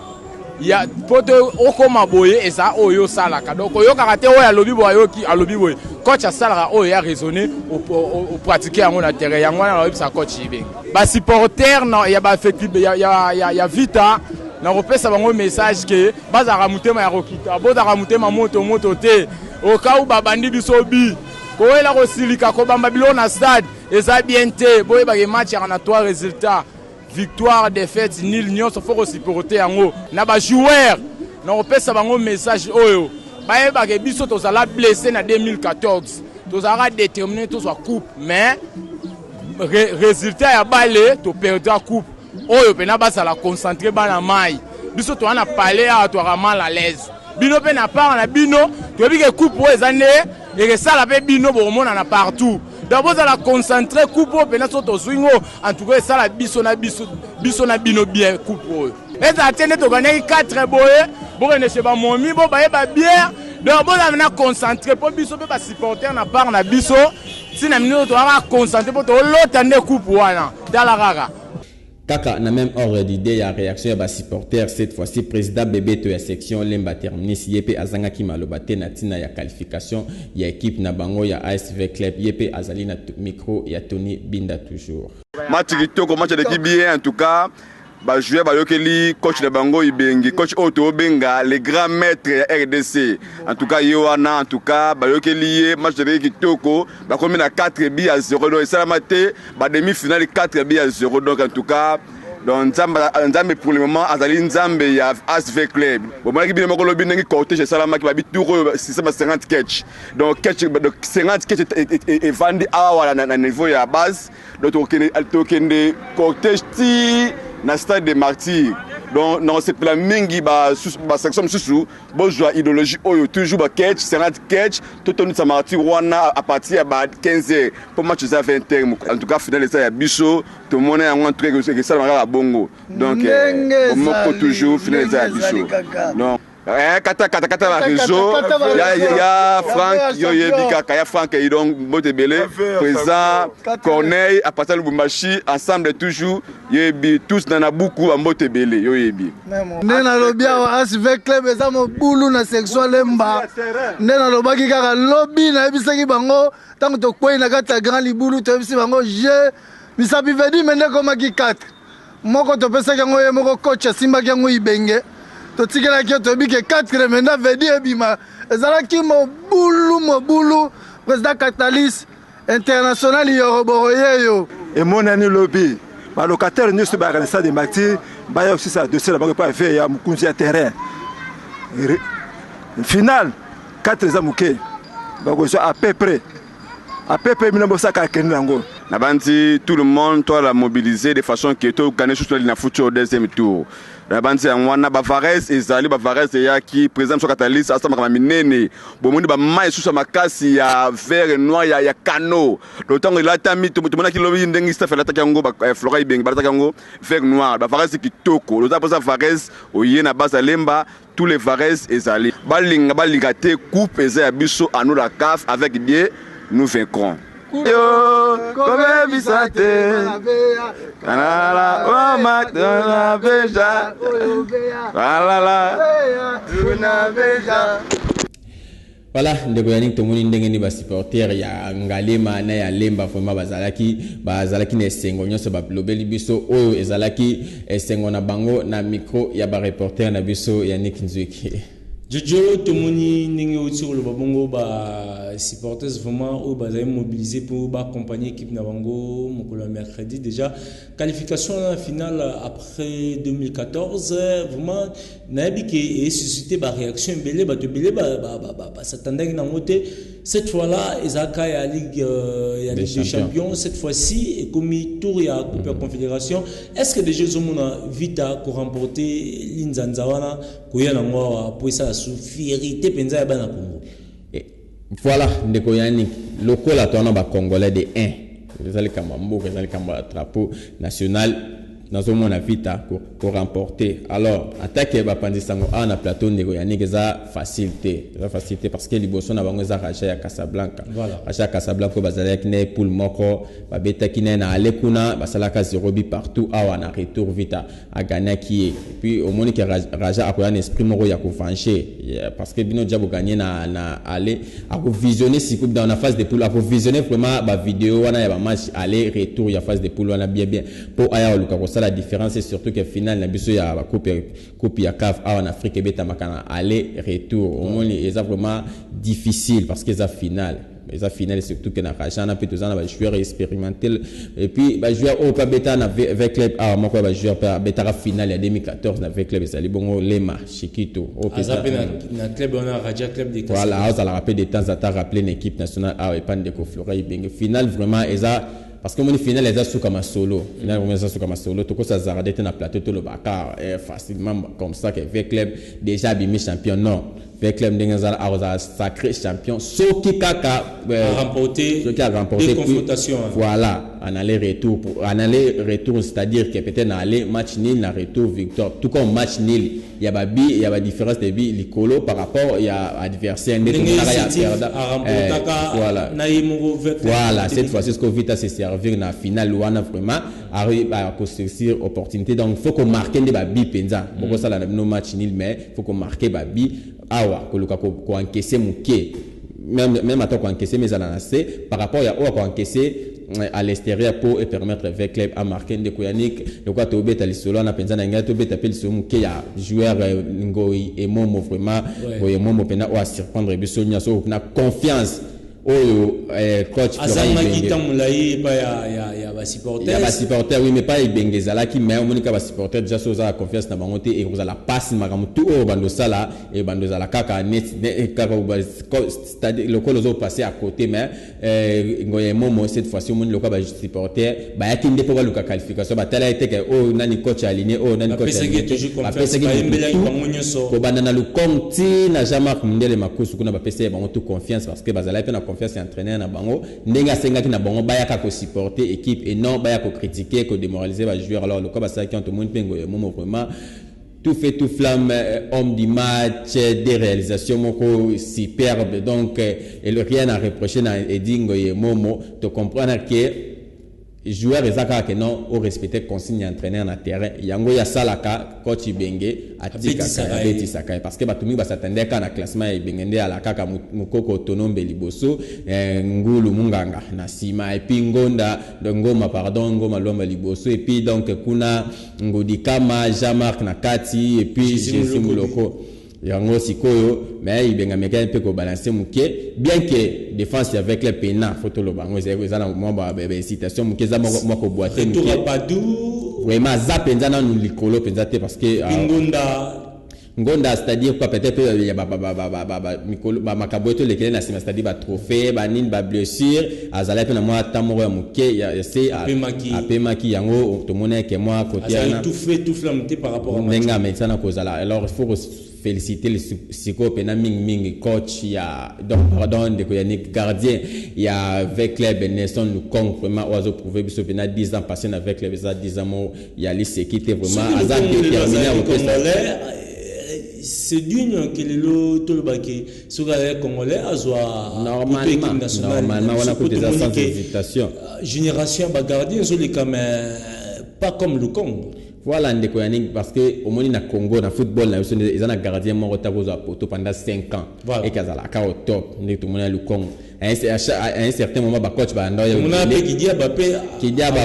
ya poto okoma boye eza oyo salaka donc oyo karate oyo alobi boyo ki alobi boye coach a salaka oyo ya raisonner au pratiquer yango na terrain yango na lobi sa coach Ibenge ba supporter na ya ba fait ya Vita na repesa bango message que bazara mutema ya rokita bozara mutema moto te oka u babandi biso bi koela ko silika ko bamba bilo na stade eza bien te boye ba match ya na 3 résultats victoire défaite nil nyonso faut supporter yango na ba joueur na repesa bango message oyo baye ba ke biso to sala blessé na 2014 to sala déterminé to soit coupe mais résultat ya balé to perdre coupe oyo pena basa la concentrer bana mai biso to ana parler à to mal à l'aise bino pe na part na bino to bi ke coupe o ezane et que ça la pe bino bo mona na partout d'abord ça la concentrer coupe o pena so to swingo en tout cas ça la biso na bino bien coupe o et ça tene to gagner 4 boye bo ne se ba momi bo ba bien donc bo na concentrer pour biso pe ba supporter na part na biso si na minute to va concentrer pour to l'autre coupe wana dans la rara. Kaka na même ordre d'idée ya réaction ya ba supporter cette fois-ci président bébé to ya section lemba terminus yepe azanga ki malobate na tina ya qualification ya équipe na bango ya ASV Club yepe azali na micro ya Tony Binda toujours. Match kitoko, match d'équipe bien en tout cas. Bah jouer bah yokeli coach de bango ibengi coach Otto Benga les grands maîtres RDC en tout cas Yohana en tout cas bah yokeli match de kitoko bah comme na 4 buts à 0 donc ça maté bah demi-finale 4 buts à 0 donc en tout cas donc Nzambe pour le moment azali Nzambe ya ASV Club bon moi qui bien moko lobi ngi côté chez Salama qui va tour système 50 catch donc catch donc 50 catch et vendu à na niveau ya base donc tokende côté ti na stade des martyrs donc non c'est plan mingi ba section susu bo joie idéologie oyo toujours ba catch 50 catch tout on sa martyr wana à partir ba 15h pour match ça 20h en tout cas finale ça ya biso tout le monde a un truc que ça va bongo donc on toujours finale ça ya biso non kata la réseau ya Franck Yoyebi Kaka ya Franck et donc Motebele présent Corneille à partir de Lubumbashi ensemble toujours Yoyebi tous dans na beaucoup à Motebele Yoyebi nena lobia wa ASV Club eza mo bulu na section lemba nena lobaki kaka lobby na bisaki bango tango to kwei na kata grand libulu to bisi bango je bisabi vedi mende komaki 4 moko to pesa yango ye moko coach Simba yango ibenge totikela ki tobike 4 menda vedi ebima ezalaki mobulu président Catalyst international yoroboroyeyo et mon ami lobby ba locataire nyusu ba kanisa de martyr ba ya aussi ça dossier là ba pas faire ya mukunzi ya terrain final 4 zamuke ba ko à peu près minambo saka kenango na banti tout le monde toi la mobiliser de façon que to gagner sur la future au deuxième tour na banti wana Bavares ezali Bavares ya ki président so Catalyst asa makama minene bomundi ba mai susa makasi ya vert noir ya cano lotango la tami to mona ki lobi ndengi staff la takango ba Flora ibeng ba takango vert noir Bavares kitoko lota posa Bavares oye na basa lemba tous les Vares ezali balinga te coupe eza biso anu la CAF avec bien nous vaincrons. Yo, comme bisate, kanala, o makdona beja, kalala, una beja. Voilà, ndeko yanik tomoni ndenge ni ba supporter ya Ngalema na ya Lemba vraiment bazalaki na esengo nyonso ba lobeli biso oyo ezalaki esengo na bango na micro ya ba reporter na biso Yannick Nzwiki. Jojo tomoni ndenge otiko lo babongo ba supporters vraiment au bazay mobilisé pour ba accompagner équipe na bango mokolo mercredi déjà qualification à la finale après 2014 vraiment nabi qui suscité ba réaction belé ba s'attendait na moté cette fois-là Isaka ya Ligue des Champions cette fois-ci et comme tour ya Coupe de Confédération est-ce que déjà zomona vita pour remporter l'Inzanzawana koya na ngwa pour ça sous fierté penza ya bana Congo. Voilà ndeko Yannick lokola tona ba congolais de 1 ezali kamambo ezali kamba drapeau national nazomona vita pour remporter alors attaque ba pandisango na plateau ndeko Yannick eza facilité parce que liboso na bango eza Raja ya Casablanca voilà Raja ya Casablanca bazali ki ne poule moko ba beta ki na alekuna basalaka 0 but partout awa na retour vita a gagné qui puis au moins que Raja akoya un esprit moko ya ko venger parce que bino déjà gagner na aller a ko visionner si coupe dans la phase de poule a ko visionner vraiment ba vidéo wana ya ba match aller retour ya phase de poule wana bien pour aya luka la différence est surtout que final na biso ya coupe ya CAF en Afrique beta makana aller retour au moins c'est vraiment difficile parce que ça finale surtout que na Raja na peut tous na joueur expérimenté et puis ba joueur au beta na avec club moko ba joueur beta finale ya 2014 na avec club ça bongo Lema Chiquito au na club on a Raja club de voilà ça la rappelle de temps à temps rappeler une équipe nationale et pas de Flora Ibenge finale vraiment parce que mon final est sous comme solo tout ça zaradete na plateau tout le Bakar facilement comme ça que avec club déjà bimi champion non avec club ndengazala a sacré champion soki kaka remporté des confrontations. Voilà, en aller-retour c'est-à-dire que peut-être dans aller match nul, dans retour victoire. Tout comme match nul, il y a différence de bi licolo par rapport il y a adversaire voilà, cette fois-ci ce que Vita se servir dans la finale wana vraiment arrive à construire opportunité. Donc il faut qu'on marque des bi penza. Beaucoup ça là no match nul mais il faut qu'on marque bi awa ko encaisser muke. Même à toi qu'on encaisser mais ananase par rapport à quoi encaisser à l'extérieur pour permettre avec club à marquer de Koyanik de quoi to beta lisolo na penza na ngato beta pel so muke ya joueur ngoi et momo vraiment ngoi momo pena o surprendre biso nyaso na confiance coach Florent ya ba supporter oui mais pas ibengezala qui mais monika ba supporter déjà so za confiance na bango te et vous la passe magamu tout au bando sala et bando za la kaka net kaka c'est-à-dire le colo zo passer à côté mais ngoye momo cette fois-ci mon le ba supporter ba yakinde po ba luka qualification ba tala été que nani coach aligné nani coach aligné ba pesa ko banana lu compte na Jean-Marc Mundele makusu kuna ba pesa bango tout confiance parce que bazala pe na confiance entraîneur na bango ndenga senga ki na bango bayaka ko supporter équipe et non bayaka ko critiquer ko démoraliser ba joueur. Alors le quoi ba ça qui tout le monde pengo momo vraiment tout fait tout flamme homme du match des réalisations moko superbe donc et le rien à reprocher na Edingo et momo to comprendre que joueur ezaka que non au respecter consigne entraîneur na terrain yango ya salaka coach Ibenge atika Beti Sakai parce que batumi ba s'attendait ka na classement Ibenge à la kaka mukoko autonome liboso ngulu munganga na sima et puis ngonda ngoma ngoma lomba liboso et puis donc kuna ngodikama Jean-Marc na kati et puis Jésus Muloko yango sikoyo mais Ibenga meka un peu ko balancer muke bien que défense avec les pena photo lo bango za na mo ba citation muke za moko boiter muke Padou vraiment za penza na likolo penza te parce que Ngonda c'est-à-dire quoi peut-être il y a makaboto lesquels na c'est-à-dire ba trophée ba nine ba blessure azala pe na moi tamoro ya muke ya c'est apemaki yango to mona que moi côté na tout fait tout flamté par rapport à Menga maintenant kozala. Alors il faut féliciter le Siko pena ming coach ya donc pardon de Koyanik gardien il y a avec club Nelson Lukong vraiment oiseau prouvé biso pena 10 ans passé avec les 10 ans il y a lycée qui était vraiment azan déterminé c'est d'une que le tolbaki sur les Congolais a normalement on a que des sans hésitation génération ba gardien sur les caméras pas comme le Congo. Voilà ndeko yaning parce que au moins na Congo na football na ils ont un gardien mort taboza poto pendant 5 ans et kazala ka au top ndeko tout monde le Congo à un certain moment ba coach ba ndoya on a pe Kidiaba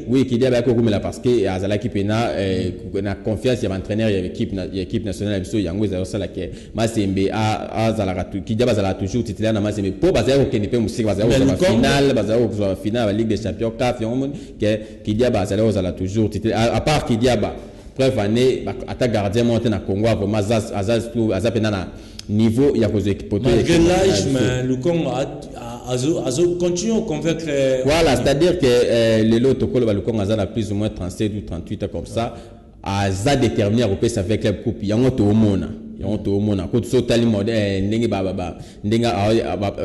oui Kidiaba ko kumela parce que azala ki pena na confiance ya entraîneur ya équipe nationale biso yango za sala ke Mazembe azala Kidiaba azala toujours titulaire na Mazembe po bazala ko kenipe musika bazala ko finale la Ligue des Champions CAF yango ke Kidiaba azala toujours titulaire à part Kidiaba preuve année attaque gardien monté na Congo vraiment azapena na niveau ya cause équipe malgré l'âge mais le Congo a continue à convaincre voilà c'est-à-dire que les lots tokolo ba le Congo a plus ou moins 37 ou 38 comme ça a déterminé à repasser avec la coupe yango to mona yango mona ko so tali mode ndenge ndenga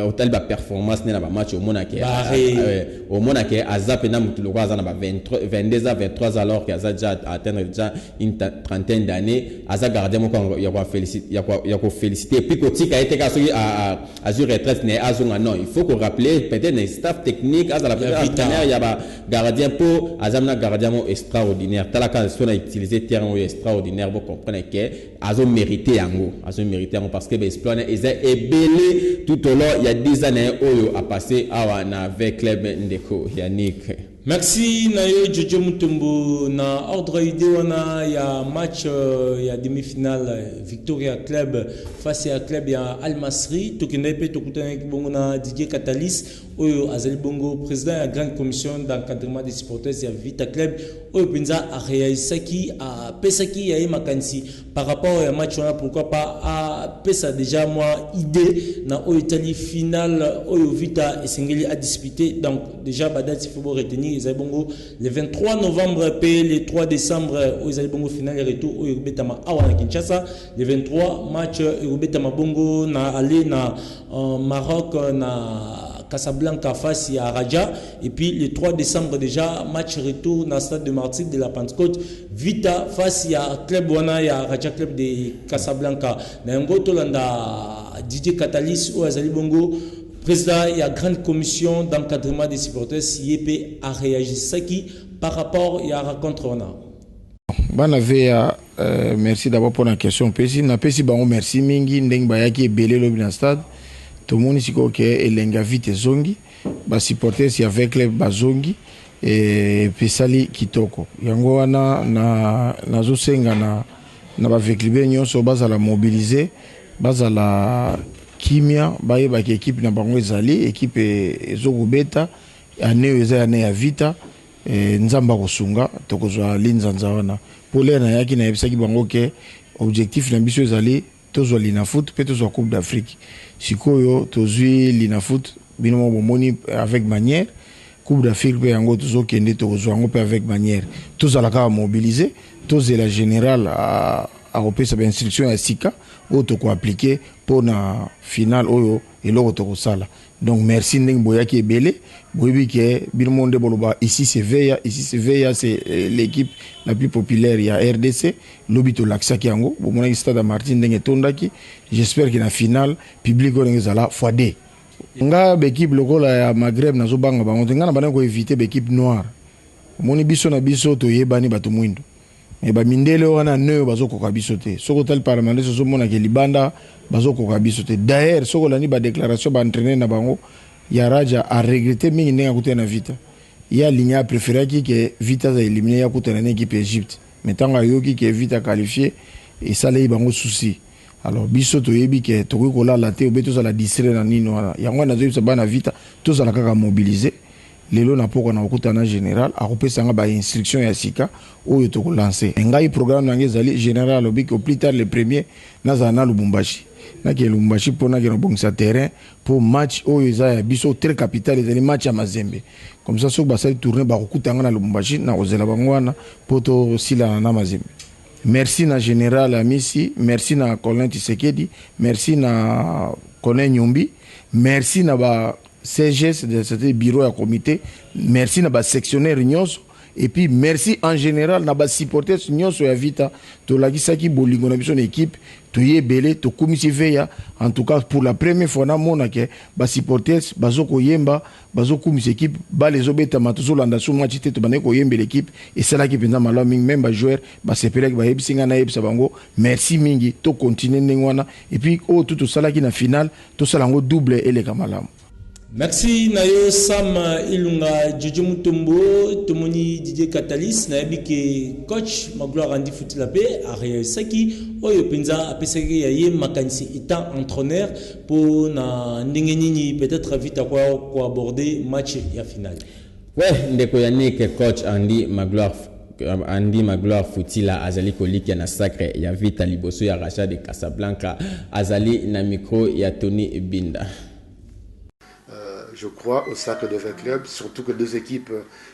otali ba performance na ba match au mona ke azap na mutu lokwa za na ba 22 à 23 alors que aza déjà atteindre déjà une trentaine d'années aza gardien moko ya ko féliciter puis ko tika été ka soki à sur retraite ne azonga non il faut qu'on rappeler peut-être les staff technique aza la partenaire ya ba gardien pour azamna gardien extraordinaire talaka so na utiliser terrain extraordinaire pour comprendre que azo mérité parce que Besplone est belé tout au long il y a 10 années Oyo a passé avec club Ndeko Yannick. Merci Nayo Jojo Mutombo na ordre idée wana ya match ya demi-finale Victoria Club face à club ya Al Masry to kenepe to kutana bongo na Didier Catalis Oyo azali bongo président ya grande commission d'encadrement des supporters ya Vita Club Oyo penza a réalisaki a pesaki ya makansi par rapport à match wana pourquoi pas a pesa déjà moi idée na Oyo Italie finale Oyo Vita esengeli a disputer donc déjà badati faut retenir Cameroun, ils bongo le 23 novembre et le 3 décembre, ils ont bongo final et retour au Betama Awana Kinshasa. Le 23 match au Betama bongo na aller na Maroc na Casablanca face à Raja. Et puis le 3 décembre déjà, match retour dans le stade de Martinique de la Pentecôte. Vita face à Club Wana, il y a Raja Club de Casablanca. Dans un gros Didier Catalyst ou Azali Bongo, président, il y a grande commission d'encadrement des supporters, IEP a réagi par rapport à la rencontre Wana. Merci d'abord pour la question. Merci Mingi, Ndeng Bayaki et Belé Lobby stade. Tout le monde ici est lenga vite zongi, ba supporter si avec les bazongi et pesali kitoko. Yango wana na zo senga na ba veklibe nyonso bazala mobiliser, bazala kimia baye ba équipe na bango ezali équipe ezokubeta ane eza ane ya vita nzamba kosunga tokozwa linzanza wana. Pole na yaki na ebisaki bango ke objectif na biso ezali tozwa lina foot pe tozwa coupe d'Afrique. Sikoyo tozwi lina foot binomo bomoni avec manière coupe d'Afrique pe yango tozokende tozwa yango pe avec manière tozalaka mobiliser tozela général a repesa ba instruction ya sika o to ko appliquer pour na final oyo eloko to kosala. Donc merci ndeng boyaki ebele boyebi ke binomo nde boloba ici c'est Veya c'est l'équipe la plus populaire ya RDC lobito laksaki yango bomona stade Martin ndenge tondaki. J'espère que na final public o ngezala x2 nga l'équipe lokola ya Maghreb nazo banga bango nga na bana ko éviter l'équipe noire moni biso na biso to yebani bato mwindo e ba mindele wana neo bazoko ka biso te soko tal parlement so mona ke libanda bazoko ka biso te. D'ailleurs soko la ni ba déclaration ba entraîner na bango ya Raja a regretté mingi nenga kutena vita ya ligne préféré qui que vita za éliminer ya kutena na équipe Égypte mais tanga yoki que vita qualifié et ça les bango souci. Alors biso to yebi ke to ko la te obeto za la distraire na nino yango na zo bana vita to za la kaka mobiliser lelo na poko na okutana général a kopesa nga ba instruction ya sika oyo to ko lancer ngai programme na ngezali général obi ko plus tard le premier na za na Lubumbashi na ke Lubumbashi pona ke no bongisa terrain pour match oyo za ya biso très capital ezali match ya Mazembe comme ça so ba sali tourner ba kokutanga na Lubumbashi na ozela bangwana poto sila na Mazembe. Merci na général Amisi, merci na Colin Tshisekedi, merci na Colin Nyombi, merci na ba CGS de ce bureau et comité, merci na ba sectionnaire nyonso et puis merci en général na ba supporters nyonso ya vita to lagisaki bolingo na biso na équipe to yebele to komisi veya en tout cas pour la première fois na mona ke ba supporters bazoko yemba bazoko komisi équipe ba les obeta matozo landa so match te to baneko yembe l'équipe et c'est là qui penza malo mingi même ba joueur ba sepelek ba yebsinga na yebsa bango merci mingi to continuer ndengwana et puis oh tout ça là qui na finale to salango double et les kamalam. Merci Nayo Sam Ilunga Jojo Mutombo Tomoni Didier Catalyst na yebike coach Magloire Andy Foutilape a Saki oyo penza apesaki yaye makanisi étant entraîneur pour na ndenge peut-être vite à quoi aborder match ya finale. Ouais, ndeko Yannick coach Andy Magloire Foutila azali koliki na sacre ya vita liboso ya Raja de Casablanca azali na micro ya Tony Binda. Je crois au sacre de V-Club, surtout que deux équipes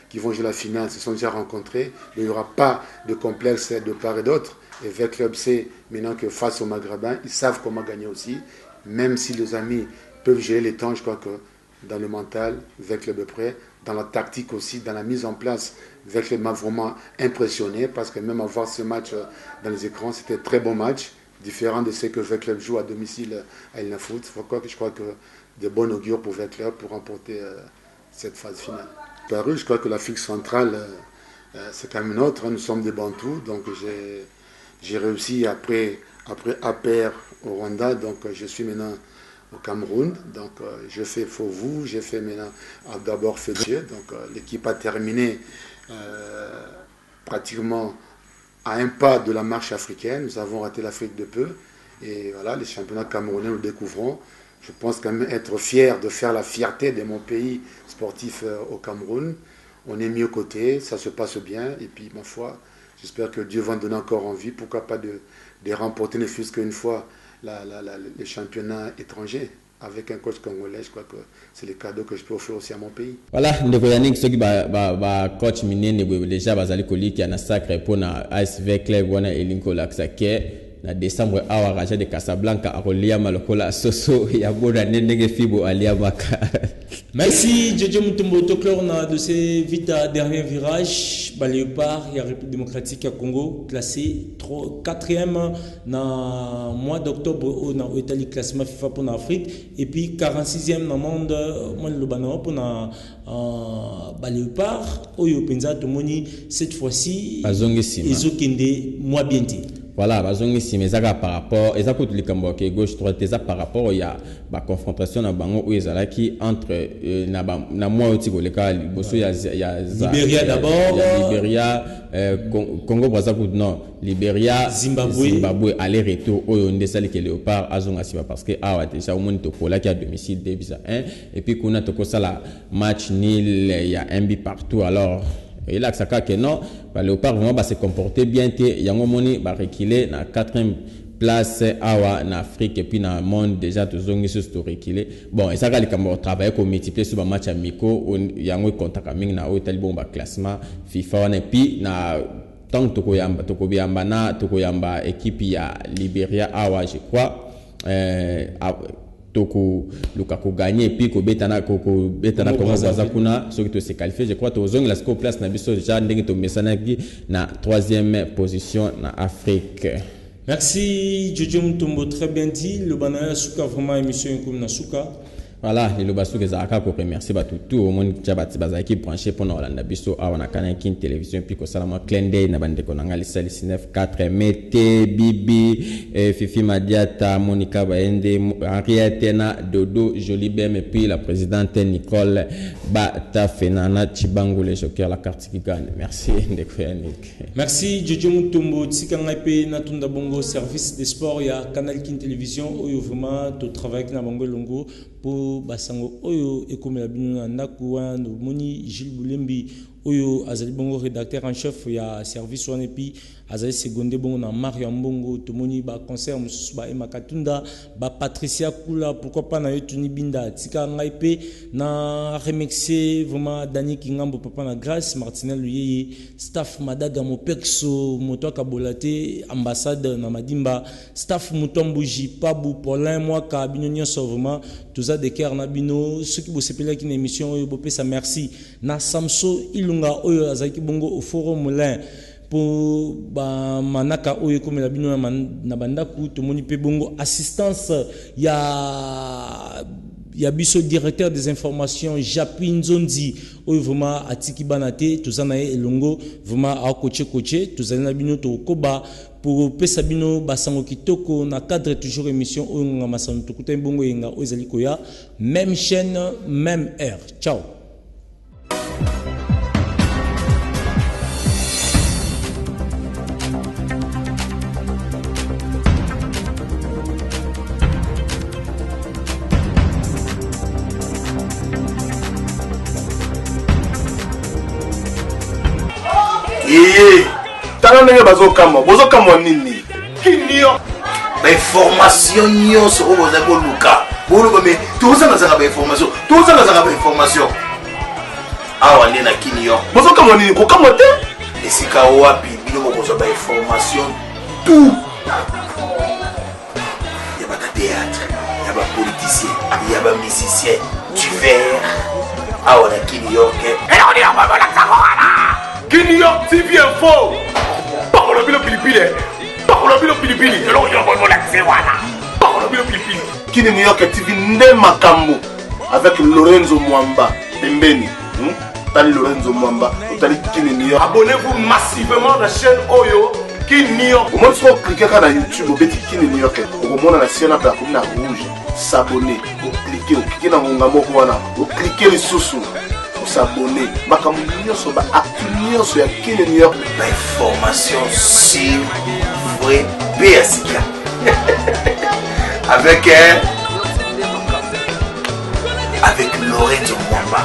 qui vont jouer la finale se sont déjà rencontrées. Il n'y aura pas de complexe de part et d'autre. Et V-Club sait maintenant que face aux Maghrébins, ils savent comment gagner aussi. Même si les amis peuvent gérer les temps, je crois que dans le mental, V-Club est prêt. Dans la tactique aussi, dans la mise en place, V-Club m'a vraiment impressionné parce que même à voir ce match dans les écrans, c'était un très bon match, différent de ce que V-Club joue à domicile à El Nafout. Je crois que de bon augure pour V-Club pour remporter cette phase finale. Je crois que l'Afrique centrale, c'est quand même une autre. Nous sommes des Bantous, donc j'ai réussi après APR au Rwanda, donc je suis maintenant au Cameroun. Donc je fais Fauvu, j'ai fait maintenant d'abord Fédier. Donc l'équipe a terminé pratiquement à un pas de la marche africaine. Nous avons raté l'Afrique de peu. Et voilà, les championnats camerounais, nous le découvrons. Je pense quand même être fier de faire la fierté de mon pays sportif au Cameroun. On est mis aux côtés, ça se passe bien. Et puis, ma foi, j'espère que Dieu va nous donner encore envie. Pourquoi pas de remporter ne fût-ce qu'une fois les championnats étrangers. avec un coach congolais, je crois que c'est le cadeau que je peux offrir aussi à mon pays. Voilà, ndeko Yannick soki ba coach minene déjà bazali koliki na sacre pour na ASV Club wana elinko laksake na décembre awa Raja de Casablanca akolia malokola soso ya boda ndenge fibo alia maka. Merci Jojo Mutombo Toclor na de ces vite dernier virage Léopard et République démocratique à Congo classé 4e na mois d'octobre na Italie classement FIFA pour l'Afrique et puis 46e dans monde moi le banana pour na Léopard oyo penza tomoni cette fois-ci ezokende moi bientôt. Voilà, bazongi si mezaka par rapport et ça coûte les camboke gauche droite ça par rapport il y a ba confrontation na bango où ezalaki entre na moi otiko le cas bosso ya Libéria d'abord Libéria Congo Brazzaville non Libéria Zimbabwe aller retour oyo ndesali ke Léopard azonga siba parce que awa déjà au monde tokola qui à domicile 2-1 et puis kuna tokosala match nil il y a un but partout alors et là ça que non Léopard vraiment va se comporter bien té yango moni va reculer na 4e place awa en Afrique et puis dans le monde déjà tozongi sur reculer bon et ça ga likambo travailler ko multiplier sur ba match amicaux yango contact mingi na Italie bon ba classement FIFA et puis na tant tokoyamba équipe ya Libéria awa je crois toko Lukaku gagné et puis ko betana Congo Brazzaville ceux qui se qualifié je crois tozongi la score place na biso déjà ndenge to mesana ki na 3e position na Afrique. Merci Jojo Mutombo, très bien dit. Le banana Souka vraiment émission comme Nasuka. Voilà, les lobasou que Zaka ko remercier ba tout au monde jabati bazaki branché pour Orlando biso awana kana kin télévision puis ko salama clendey na bande ko ngali sali 94 Mete Bibi Fifi Madiata Monica Baende Henriette na Dodo Jolibem et puis la présidente Nicole Bata Fenana Chibango les jokers la carte qui gagne. Merci ndeko Yannick. Merci Jojo Mutombo tikanga pe na tunda bongo service des sports ya Canal Kin télévision oyo vraiment to travail na bongo longo pour basango oyo ekomela bino na ndako wana moni Gilles Boulembi oyo azali bongo rédacteur en chef ya service wana puis azali secondé bongo na Mario Mbongo tomoni ba concert mususu ba Emakatunda ba Patricia Kula pourquoi pas na Yotuni Binda tika ngai pe na remercier vraiment Dani Kingambo papa na Grâce Martinel Luyeye staff Madaga Mopexo moto kabolate ambassade na Madimba staff Mutombuji Pabu Paulin Mwaka bino nyonso vraiment tous a de cœur na bino ceux qui bosepela ki na émission oyo bopesa merci na Samso Ilunga oyo azaki bongo au forum Moulin pour ba manaka oyo comme la bino na bandaku tomoni pe bongo assistance ya biso directeur des informations Japi Nzondi oyo vraiment atiki banate tozana elongo vraiment a coacher tozana bino to koba pour pesa bino basango kitoko na cadre toujours émission oyo nga masano tokuta bongo yenga ozali koya même chaîne même heure. Ciao. Tala ndenge bazokamba nini kinio ba information nyonso oyo boza koluka boluka me tozanga ba information awa nde na kinio bozokamba nini kokamba te esika wapi bino bokozwa ba information tout ya ba théâtre ya ba politicien ya ba musicien divers awa na kinio ke kinio TV Info parola bilo pilipili eloko ya bongo la tsewana parola bilo pilipili kini New York TV nde makambo avec Lorenzo Mwamba pembeni tali Lorenzo Mwamba tali kini New York. Abonnez-vous massivement à la chaîne Oyo Kini New York. Moi je crois cliquer sur YouTube obeti kini New York au moment la chaîne après la rouge s'abonner ou cliquer dans mon amour wana ou cliquer les sous s'abonner makambo nyonso ba actu nyonso ya kini New York ba information sur vrai PSK avec Lorenzo Mwamba